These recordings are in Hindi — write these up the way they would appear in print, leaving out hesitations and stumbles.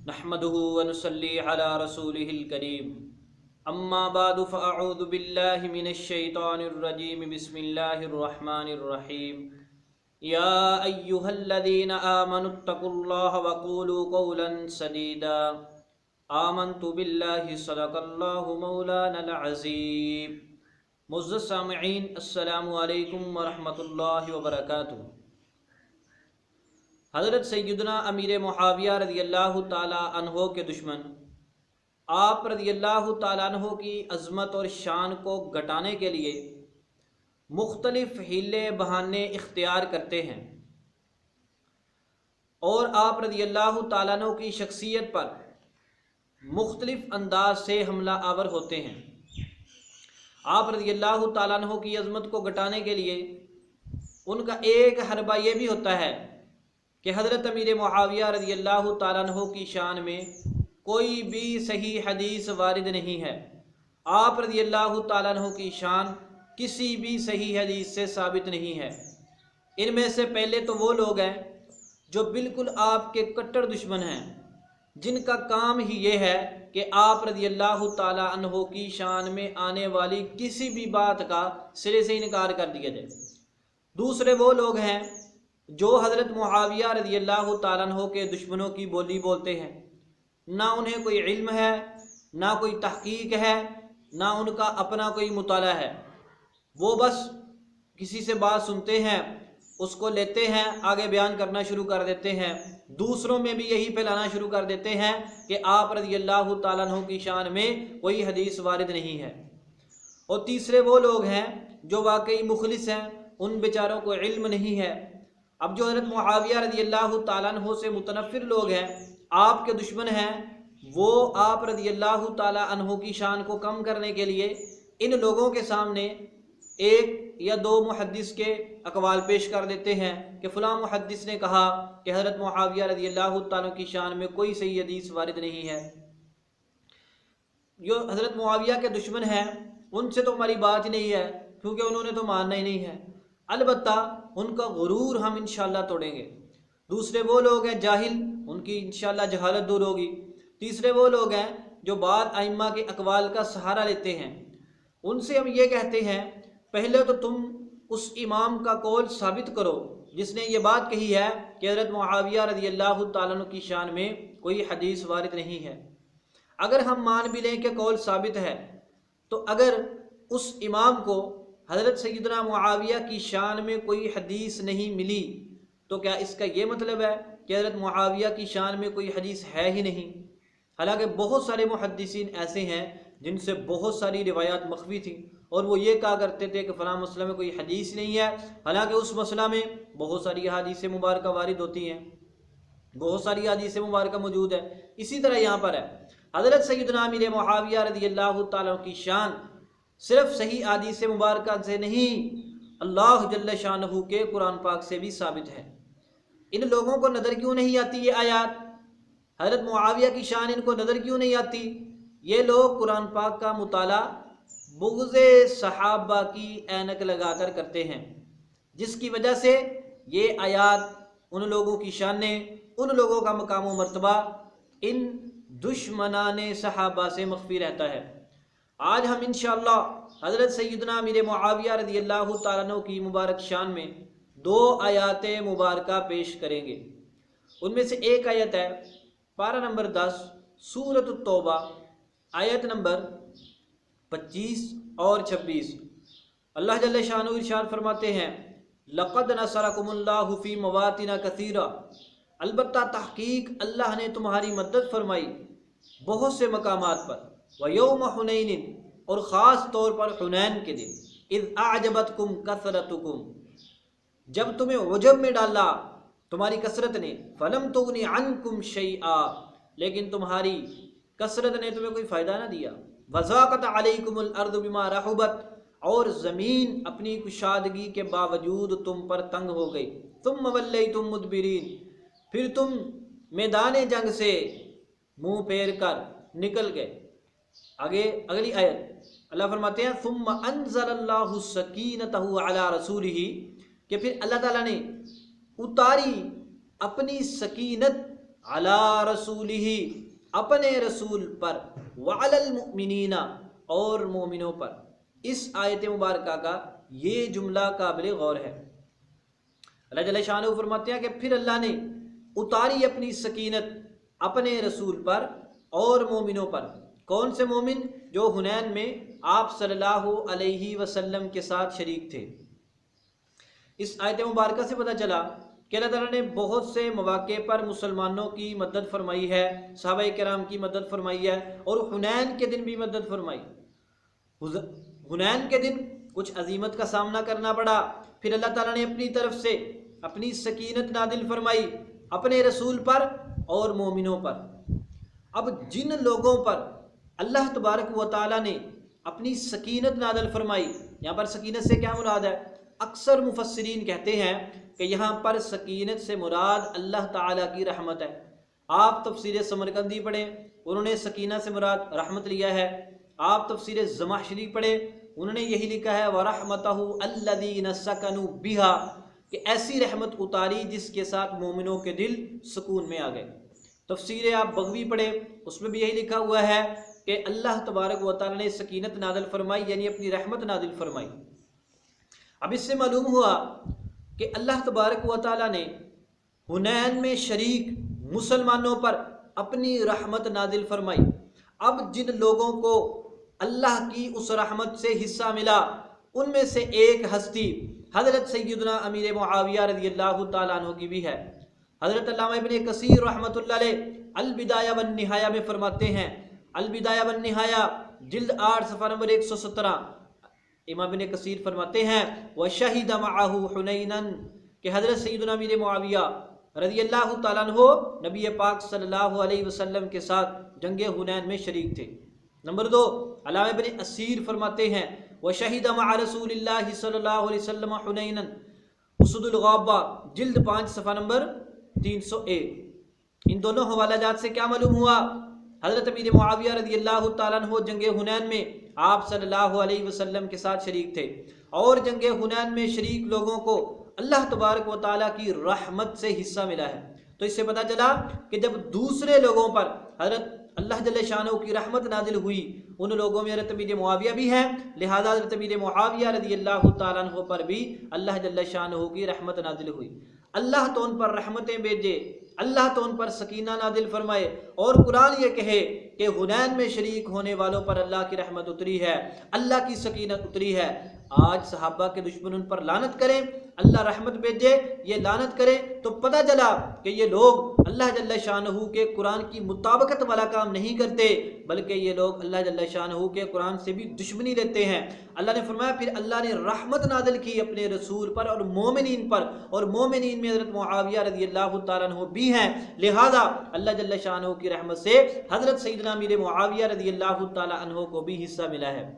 नहमदुहु व नुसल्ली अला रसूलिहिल करीम। अम्मा बादु फ़अऊज़ु बिल्लाहि मिनश शैतानिर रजीम। बिस्मिल्लाहिर रहमानिर रहीम। या अय्युहल्लज़ीना आमनुत्तकुल्लाह व क़ूलू क़ौलन सदीदा। आमन्तु बिल्लाहि सदक़ल्लाहु मौलानल अज़ीम। मुअज़्ज़ज़ सामिईन, अस्सलामु अलैकुम व रहमतुल्लाहि व बरकातुहू। हज़रत सैयदना अमीर मुआविया रज़ियल्लाहु ताला अन्हो के दुश्मन आप रज़ियल्लाहु ताला अन्हो की अज़मत और शान को घटाने के लिए मुख्तलिफ़ हीले बहाने इख्तियार करते हैं और आप रज़ियल्लाहु ताला अन्हो की शख्सियत पर मुख्तलिफ़ अंदाज से हमला आवर होते हैं। आप रज़ियल्लाहु ताला अन्हो की अज़मत को घटाने के लिए उनका एक हरबा ये भी होता है कि हज़रत अमीर मुआविया रज़ियल्लाहु ताला अन्हो की शान में कोई भी सही हदीस वारिद नहीं है। आप रज़ियल्लाहु ताला अन्हो की शान किसी भी सही हदीस से साबित नहीं है। इनमें से पहले तो वो लोग हैं जो बिल्कुल आपके कट्टर दुश्मन हैं, जिनका काम ही ये है कि आप रज़ियल्लाहु ताला अन्हो की शान में आने वाली किसी भी बात का सिरे से इनकार कर दिया जाए। दूसरे वो लोग हैं जो हज़रत मुआविया रज़ियल्लाहु ताला अन्हो के दुश्मनों की बोली बोलते हैं। ना उन्हें कोई इल्म है, ना कोई तहकीक है, ना उनका अपना कोई मुताला है। वो बस किसी से बात सुनते हैं, उसको लेते हैं, आगे बयान करना शुरू कर देते हैं, दूसरों में भी यही फैलाना शुरू कर देते हैं कि आप रज़ियल्लाहु ताला अन्हो की शान में कोई हदीस वारिद नहीं है। और तीसरे वो लोग हैं जो वाकई मुखलिस हैं, उन बेचारों को इल्म नहीं है। अब जो हज़रत मुआविया रज़ियल्लाहु ताला अन्हो से मुतनफ़िर लोग हैं, आपके दुश्मन हैं, वो आप रज़ियल्लाहु ताला अन्हो की शान को कम करने के लिए इन लोगों के सामने एक या दो मुहद्दिस के अक़वाल पेश कर देते हैं कि फ़लाँ मुहद्दिस ने कहा कि हज़रत मुआविया रज़ियल्लाहु ताला की शान में कोई सही हदीस वारिद नहीं है। जो हज़रत मुआविया के दुश्मन हैं उनसे तो हमारी बात ही नहीं है, क्योंकि उन्होंने तो मानना ही नहीं है। अलबत्ता उनका गुरूर हम इंशाअल्लाह तोड़ेंगे। दूसरे वो लोग हैं जाहिल, उनकी इंशाअल्लाह जहालत दूर होगी। तीसरे वो लोग हैं जो बाद आइम्मा के अक़वाल का सहारा लेते हैं। उनसे हम ये कहते हैं, पहले तो तुम उस इमाम का कौल साबित करो जिसने ये बात कही है कि हज़रत मुआविया रज़ियल्लाहु ताला अन्हु की शान में कोई हदीस वारिद नहीं है। अगर हम मान भी लें कि कौल साबित है, तो अगर उस इमाम को हज़रत सैयदना मुआविया की शान में कोई हदीस नहीं मिली, तो क्या इसका ये मतलब है कि हज़रत मुआविया की शान में कोई हदीस है ही नहीं? हालांकि बहुत सारे मुहद्दिसीन ऐसे हैं जिनसे बहुत सारी रिवायात मख्फी थी और वो ये कहा करते थे कि फ़लाँ मसला में कोई हदीस नहीं है, हालांकि उस मसला में बहुत सारी हदीस मुबारक वारिद होती हैं, बहुत सारी हदीस मुबारक मौजूद है। इसी तरह यहाँ पर है, हज़रत सैयदना अमीर मुआविया रज़ियल्लाहु ताला की शान सिर्फ सही हदीस मुबारक से नहीं, अल्लाह जल्ल शानहू के कुरान पाक से भी साबित है। इन लोगों को नज़र क्यों नहीं आती ये आयात? हज़रत मुआविया की शान इनको नज़र क्यों नहीं आती? ये लोग कुरान पाक का मुताला बुग़्ज़े सहाबा की ऐनक लगा कर करते हैं, जिसकी वजह से ये आयात उन लोगों की शानें, उन लोगों का मकाम व मर्तबा इन दुश्मनाने सहाबा से मख्फी रहता है। आज हम इंशाअल्लाह हज़रत सैयदना अमीर मुआविया रज़ियल्लाहु ताला अन्हु की मुबारक शान में दो आयात मुबारका पेश करेंगे। उनमें से एक आयत है पारा नंबर 10 सूरत तौबा, आयत नंबर 25 और 26। अल्लाह जल्ल शानहू इरशाद फरमाते हैं, लक़द नसरकुमुल्लाहु फ़ी मवातिन कसीरा, अलबत्ता तहकीक अल्लाह ने तुम्हारी मदद फरमाई बहुत से मकामात पर, व यौम हुनैन, और ख़ास तौर पर हुनैन के दिन, इज़ अअजबतकुम कसरतुकुम, जब तुम्हें उजब में डाला तुम्हारी कसरत ने, फलम तुगनी अन्कुम शैआ, लेकिन तुम्हारी कसरत ने तुम्हें कोई फ़ायदा ना दिया, वज़ाक़त अलैकुमुल अर्दु बिमा रहुबत, और ज़मीन अपनी कुशादगी के बावजूद तुम पर तंग हो गई, तुम वल्लैतुम मुदबिरीन, फिर तुम मैदान जंग से मुँह फेर कर निकल गए। आगे अगली आयत अल्लाह फरमाते हैं, सुम्मा अंज़लल्लाहु सकीनतहु अला रसूलिही, कि फिर अल्लाह ताला ने उतारी अपनी सकीनत अला रसूलिही, अपने रसूल पर, वअलल मुमिनीना, और मोमिनों पर। इस आयत मुबारक का ये जुमला काबिल गौर है। अल्लाह जल्ल शानहू फरमाते हैं कि फिर अल्लाह ने उतारी अपनी सकीनत अपने रसूल पर और मोमिनों पर। कौन से मोमिन? जो हुनैन में आप सल्लल्लाहु अलैहि वसल्लम के साथ शरीक थे। इस आयत मुबारक से पता चला कि अल्लाह ताला ने बहुत से मौके पर मुसलमानों की मदद फरमाई है, सहाबा किराम की मदद फरमाई है, और हुनैन के दिन भी मदद फरमाई। हुनैन के दिन कुछ अजीमत का सामना करना पड़ा, फिर अल्लाह ताला ने अपनी तरफ से अपनी सकीनत नादिल फरमाई अपने रसूल पर और मोमिनों पर। अब जिन लोगों पर अल्लाह तबारक व तआला ने अपनी सकीनत नादिल फरमाई, यहाँ पर सकीनत से क्या मुराद है? अक्सर मुफस्सिरीन कहते हैं कि यहाँ पर सकीनत से मुराद अल्लाह ताला की रहमत है। आप तफसीर समरकंदी पढ़ें, उन्होंने सकीना से मुराद रहमत लिया है। आप तफसीर ज़माखशरी पढ़ें, उन्होंने यही लिखा है वरहमतहु अल्लज़ीना सकनू बिहा, कि ऐसी रहमत उतारी जिसके साथ मोमिनों के दिल सुकून में आ गए। तफसीर आप बगवी पढ़े, उसमें भी यही लिखा हुआ है कि अल्लाह तबारक व तआला ने सकीनत नादिल फरमाई, यानी अपनी रहमत नादिल फरमाई। अब इससे मालूम हुआ कि अल्लाह तबारक व तआला ने हुनैन में शरीक मुसलमानों पर अपनी रहमत नादिल फरमाई। अब जिन लोगों को अल्लाह की उस रहमत से हिस्सा मिला, उनमें से एक हस्ती हज़रत सैयदना अमीर मुआविया रज़ियल्लाहु तआला अन्हु की भी है। हज़रत अल्लामा इब्न कसीर रहमतुल्लाह अलैह अल बिदाया वन निहाया में फरमाते हैं, अल बिदाया वन निहाया जिल्द 8 सफ़ा नंबर 117, इमाम इब्न कसीर फरमाते हैं व शहीद मअहु हुनैनन, कि हज़रत सैयदना अमीर मुआविया रज़ियल्लाहु तआला अन्हु नबी पाक सल्लल्लाहु अलैहि वसल्लम के साथ जंग हुनैन में शरीक थे। नंबर 2, अल्लामा इब्न असीर फरमाते हैं व शहीद मअ रसूलिल्लाहि सल्लल्लाहु अलैहि वसल्लम हुनैनन उसदुल गब्बा जिल्द 5 सफ़ा नंबर 301। इन दोनों हवाला जात से क्या मालूम हुआ? हज़रत अमीर मुआविया रज़ियल्लाहु तआला अन्हु जंग हुनैन में आप सल्लल्लाहु अलैहि वसल्लम के साथ शरीक थे, और जंग हुनैन में शरीक लोगों को अल्लाह तबारक व तआला की रहमत से हिस्सा मिला है। तो इससे पता चला कि जब दूसरे लोगों पर हज़रत अल्लाह जल्ल शानहू की रहमत नाजिल हुई, उन लोगों में हज़रत अमीर मुआविया भी हैं, लिहाजा हज़रत अमीर मुआविया रज़ियल्लाहु तआला अन्हु पर भी अल्लाह जल्ल शानहू की रहमत नाजिल हुई। अल्लाह तो उन पर रहमतें भेजे, अल्लाह तो उन पर सकीना नादिल फरमाए, और कुरान ये कहे कि हुनैन में शरीक होने वालों पर अल्लाह की रहमत उतरी है, अल्लाह की सकीनत उतरी है। आज सहाबा के दुश्मन उन पर लानत करें, अल्लाह रहमत भेजे, ये लानत करे, तो पता चला कि ये लोग अल्लाह जल्ल शानहू के कुरान की मुताबकत वाला काम नहीं करते, बल्कि ये लोग अल्लाह जल्ल शानहू के कुरान से भी दुश्मनी लेते हैं। अल्लाह ने फरमाया फिर अल्लाह ने रहमत नादिल की अपने रसूल पर और मोमिनीन पर, और मोमिनीन में हज़रत मुआविया रज़ियल्लाहु तआला अन्हु भी हैं। लिहाजा अल्लाह जल्ल शानहू की रहमत से हज़रत सैयदना अमीर मुआविया रज़ियल्लाहु तआला अन्हु को भी हिस्सा मिला है।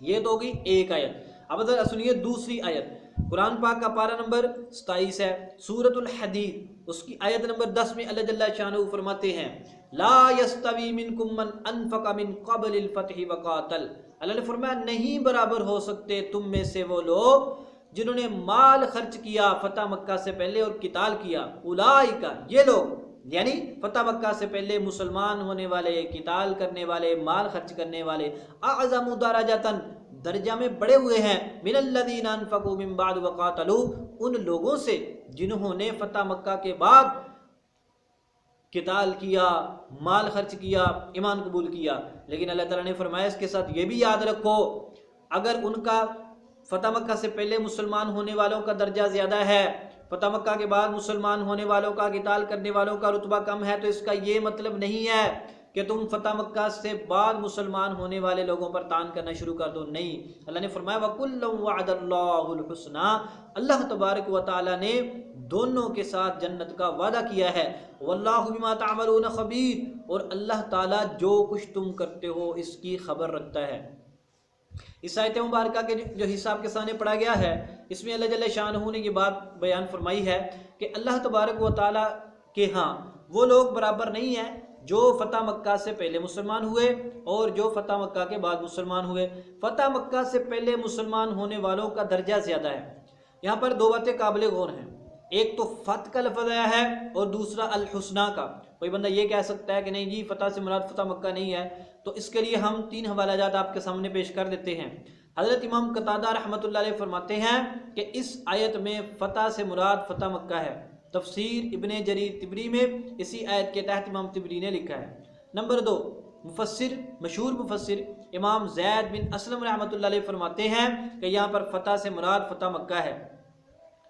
ये तो होगी एक आयत। अब जरा सुनिए दूसरी आयत, कुरान पाक का पारा नंबर 27 है, सूरतुल हदीद, उसकी आयत नंबर 10 में अल्लाह जल्ल शानहू फरमाते हैं ला यस्तवी मिनकुम मन अनफक़ मिन क़ब्लिल फ़त्हि व क़ातल। अल्लाह ने फरमाया नहीं बराबर हो सकते तुम में से वो लोग जिन्होंने माल खर्च किया फतह मक्का से पहले और किताल किया। उलाइका, ये लोग, यानी फतह मक्का से पहले मुसलमान होने वाले, किताल करने वाले, माल खर्च करने वाले, अअज़मु दरजतन, दर्जा में बड़े हुए हैं, मिनल्लज़ीना अनफ़क़ू मिन बाद व क़ातलू, उन लोगों से जिन्होंने फतह मक्का के बाद किताल किया, माल खर्च किया, ईमान कबूल किया। लेकिन अल्लाह ताला ने फरमाया इसके साथ ये भी याद रखो, अगर उनका फतह मक्का से पहले मुसलमान होने वालों का दर्जा ज़्यादा है, फतह मक्का के बाद मुसलमान होने वालों का, किताल करने वालों का रुतबा कम है, तो इसका ये मतलब नहीं है कि तुम फतह मक्का से बाद मुसलमान होने वाले लोगों पर तान करना शुरू कर दो। नहीं, अल्लाह ने फरमाया वकुल्लुम वअदल्लाहुल हुस्ना, अल्लाह तबारक व तआला ने दोनों के साथ जन्नत का वादा किया है। वल्लाहु बिमा तअमलून खबीर, और अल्लाह ताला जो कुछ तुम करते हो इसकी खबर रखता है। इस आयत मुबारका के जो हिस्सा आपके सामने पढ़ा गया है, इसमें अल्लाह जल्ल शानहू ने ये बात बयान फरमाई है कि अल्लाह तबारक व तआला के हाँ वो लोग बराबर नहीं हैं जो फ़तह मक्का से पहले मुसलमान हुए और जो फ़तह मक्का के बाद मुसलमान हुए। फ़तह मक्का से पहले मुसलमान होने वालों का दर्जा ज़्यादा है। यहाँ पर दो बातें काबिल गौर हैं। एक तो फत का लफ्ज़ आया है और दूसरा अल हुस्ना का। कोई बंदा ये कह सकता है कि नहीं जी फ़तह से मुराद फ़तह मक्का नहीं है, तो इसके लिए हम 3 हवालाजात आपके सामने पेश कर देते हैं। हज़रत इमाम कतादा रहमतुल्लाह अलैह फरमाते हैं कि इस आयत में फ़तह से मुराद फ़तह मक्का है। तफसीर इब्ने जरीर तिबरी में इसी आयत के तहत इमाम तिबरी ने लिखा है। नंबर 2, मुफस्सिर मशहूर मुफस्सिर इमाम ज़ैद बिन असलम रहमतुल्लाह अलैह फरमाते हैं कि यहाँ पर फ़तह से मुराद फ़तह मक्का है।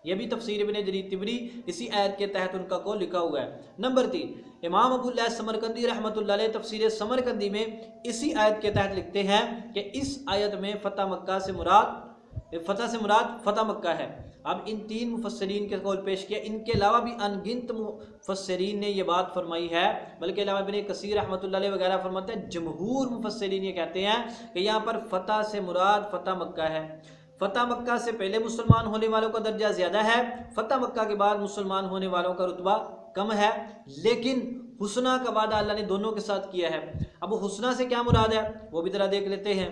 यह भी तफसीर इब्ने जरीर तिबरी इसी आयत के तहत उनका कौल लिखा हुआ है। नंबर 3, इमाम अबूल समरकंदी रहमतुल्लाह अलैह तफसीर समरकंदी में इसी आयत के तहत लिखते हैं कि इस आयत में फ़तह मक्का से मुराद फ़तह मक्का है। अब इन 3 मुफस्सिरीन के कौल पेश किया, इनके अलावा भी अनगिनत मुफस्सिरीन ने यह बात फरमाई है, बल्कि अल्लामा इब्ने कसीर रहमतुल्लाह अलैह वगैरह फरमाते हैं जमहूर मुफस्सिरीन ये कहते हैं कि यहाँ पर फ़तह से मुराद फ़तह मक्का है। फ़तह मक्का से पहले मुसलमान होने वालों का दर्जा ज़्यादा है, फ़तह मक्का के बाद मुसलमान होने वालों का रुतबा कम है, लेकिन हुस्ना का वादा अल्लाह ने दोनों के साथ किया है। अब हुस्ना से क्या मुराद है वो भी ज़रा देख लेते हैं।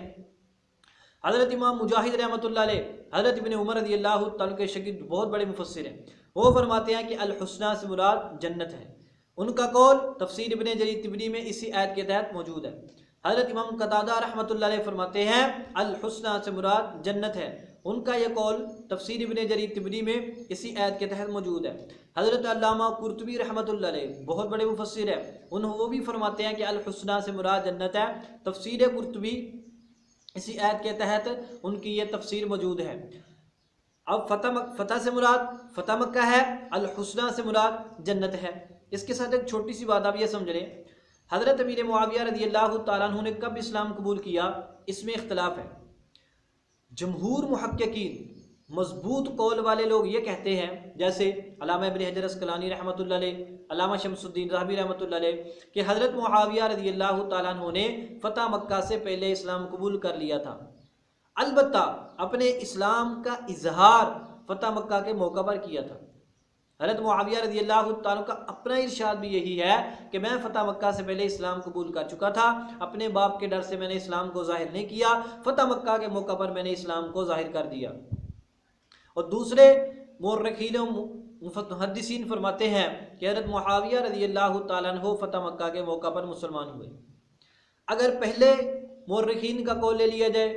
हज़रत इमाम मुजाहिद रहमतुल्लाह अलैह, हज़रत इब्ने उमर रज़ियल्लाहु तआला के शागिर्द बहुत बड़े मुफस्सिर हैं, वो फरमाते हैं कि अल हुस्ना से मुराद जन्नत है। उनका कौल तफसीर इब्ने जरीर तिबरी में इसी आयत के तहत मौजूद है। हज़रत इमाम कतादा रहमतुल्लाह अलैह फरमाते हैं अल हुस्ना से मुराद जन्नत है। उनका यह कौल तफसीर इब्ने जरीर तिबरी में इसी आयत के तहत मौजूद है। हज़रत अल्लामा कुर्तुबी रहमतुल्लाह अलैह बहुत बड़े मुफस्सिर हैं, वो भी फरमाते हैं कि अल हुस्ना से मुराद जन्नत है। तफसीर कुर्तुबी इसी आयत के तहत उनकी ये तफसीर मौजूद है। अब फ़तह से मुराद फ़तह मक्का है, अल हुस्ना से मुराद जन्नत है। इसके साथ एक छोटी सी बात आप ये समझ लें, हज़रत अमीर मुआविया रज़ियल्लाहु ताला अन्हु ने कब इस्लाम कबूल किया, इसमें इख्तलाफ है। जमहूर मुहक्किकीन मजबूत कौल वाले लोग ये कहते हैं, जैसे अल्लामा इब्न हजर अस्कलानी रहमतुल्लाह अलैह, अल्लामा शमसुद्दीन ज़हबी रहमतुल्लाह अलैह कि हज़रत मुआविया रज़ियल्लाहु ताला अन्हु ने फ़तह मक्का से पहले इस्लाम कबूल कर लिया था। अलबत्ता अपने इस्लाम का इजहार फ़तह मक्का के मौका पर किया था। हज़रत मुआविया रज़ियल्लाहु ताला का अपना इरशाद भी यही है कि मैं फ़तह मक्का से पहले इस्लाम कबूल कर चुका था, अपने बाप के डर से मैंने इस्लाम को ज़ाहिर नहीं किया, फ़तह मक्का के मौका पर मैंने इस्लाम को ज़ाहिर कर दिया। और दूसरे मुर्रिखीन मुहद्दिसीन फरमाते हैं कि हज़रत मुआविया रज़ियल्लाहु ताला अन्हु फ़तह मक्का के मौका पर मुसलमान हुए। अगर पहले मुर्रिखीन का कौल ले लिया जाए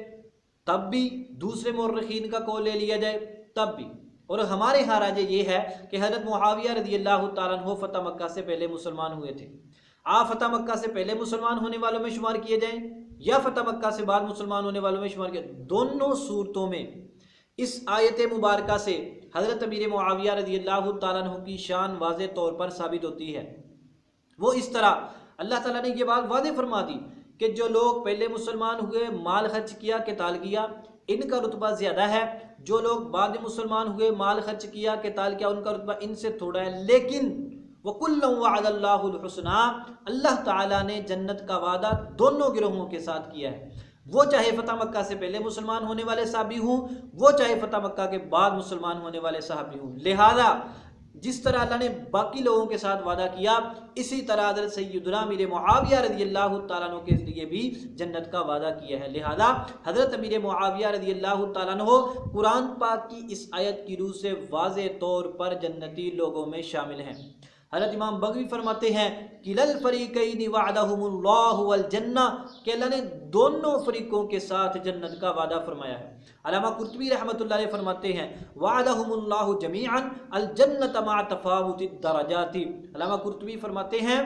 तब भी, दूसरे मुर्रिखीन का कौल ले लिया जाए तब भी, और हमारे यहाँ राजे ये है कि हज़रत मुआविया रज़ियल्लाहु ताला अन्हु फ़तह मक्का से पहले मुसलमान हुए थे। आप फ़तह मक्का से पहले मुसलमान होने वालों में शुमार किए जाएँ या फ़तह मक्का से बाद मुसलमान होने वालों में शुमार किए, दोनों सूरतों में इस आयत मुबारका से हज़रत अमीर मुआविया रज़ियल्लाहु ताला अन्हु की शान वाज़े तौर पर साबित होती है। वो इस तरह अल्लाह ताला ने ये बात वाज़े फरमा दी कि जो लोग पहले मुसलमान हुए, माल खर्च किया, क़िताल किया, इनका रुतबा ज़्यादा है। जो लोग बाद में मुसलमान हुए, माल खर्च किया, क़िताल किया, उनका रुतबा इनसे थोड़ा है। लेकिन वकुल्लुन वअदल्लाहुल हुस्ना, अल्लाह ताला ने जन्नत का वादा दोनों गिरोहों के साथ किया है। वो चाहे फ़तह मक्का से पहले मुसलमान होने वाले साहबी हों, वो चाहे फ़तह मक्का के बाद मुसलमान होने वाले साहबी हों। लिहाजा जिस तरह अल्लाह ने बाकी लोगों के साथ वादा किया, इसी तरह हज़रत सय्यदुना अमीर मुआविया रज़ियल्लाहु ताला अन्हु के लिए भी जन्नत का वादा किया है। लिहाजा हज़रत अमीर मुआविया रज़ियल्लाहु ताला अन्हु कुरान पाक की इस आयत की रूह से वाज़े तौर पर जन्नती लोगों में शामिल हैं। हज़रत इमाम बगवी फरमाते हैं किलल फरीक़ैनि वअदहुमुल्लाहु वल जन्नह, कि अल्लाह ने दोनों फरीकों के साथ जन्नत का वादा फरमाया है। अल्लामा कुर्तुबी रहमतुल्लाह अलैह फरमाते हैं वअदहुमुल्लाहु जमीअन अल जन्नत मा तफावुतिद दरजाति। अल्लामा कुर्तुबी फरमाते हैं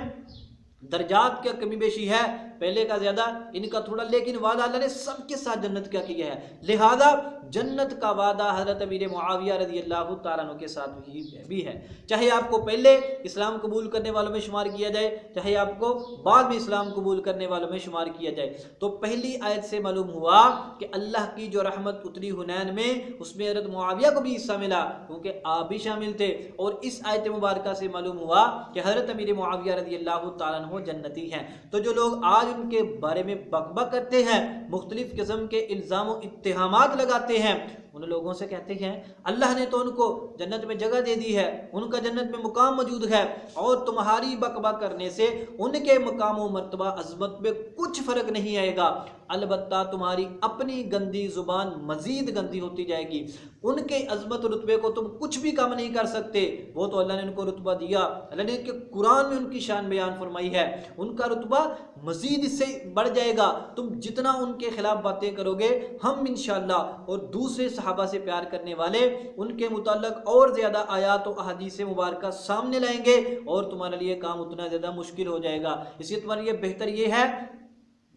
दर्जात क्या कमी बेशी है, पहले का ज़्यादा, इनका थोड़ा, लेकिन वादा अल्लाह ने सबके साथ जन्नत का किया है। लिहाजा जन्नत का वादा हज़रत अमीर मुआविया रज़ियल्लाहु ताला अन्हु के साथ भी है। चाहे आपको पहले इस्लाम कबूल करने वालों में शुमार किया जाए, चाहे आपको बाद में इस्लाम कबूल करने वालों में शुमार किया जाए। तो पहली आयत से मालूम हुआ कि अल्लाह की जो रहमत उतरी हुनैन में, उसमें हज़रत मुआविया को भी हिस्सा मिला क्योंकि आप भी शामिल थे। और इस आयत मुबारका से मालूम हुआ कि हज़रत अमीर मुआविया रज़ियल्लाहु ताला अन्हु जन्नती हैं। तो जो लोग आज उनके बारे में बकबक करते हैं, मुख्तलिफ किस्म के इल्ज़ाम इत्तिहामात लगाते हैं, उन लोगों से कहते हैं अल्लाह ने तो उनको जन्नत में जगह दे दी है, उनका जन्नत में मुकाम मौजूद है, और तुम्हारी बकबक करने से उनके मकाम व मर्तबा अज़मत में कुछ फ़र्क नहीं आएगा, अलबत्ता तुम्हारी अपनी गंदी ज़ुबान मज़ीद गंदी होती जाएगी। उनके अज़मत रुतबे को तुम कुछ भी कम नहीं कर सकते, वो तो अल्लाह ने उनको रुतबा दिया, अल्लाह ने के कुरान में उनकी शान बयान फरमाई है, उनका रुतबा मज़ीद इससे बढ़ जाएगा। तुम जितना उनके खिलाफ बातें करोगे, हम इंशाअल्लाह और दूसरे सहाबा से प्यार करने वाले उनके मुताल्लिक़ और ज़्यादा आयात और अहादीस मुबारका सामने लाएंगे और तुम्हारे लिए काम उतना ज़्यादा मुश्किल हो जाएगा। इसलिए तुम्हारे लिए बेहतर ये है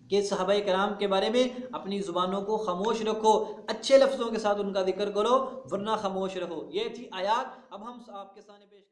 कि सहाबाए कराम के बारे में अपनी ज़ुबानों को खामोश रखो, अच्छे लफ्ज़ों के साथ उनका जिक्र करो, वरना खामोश रहो। ये थी आयात। अब हम आपके सामने पेश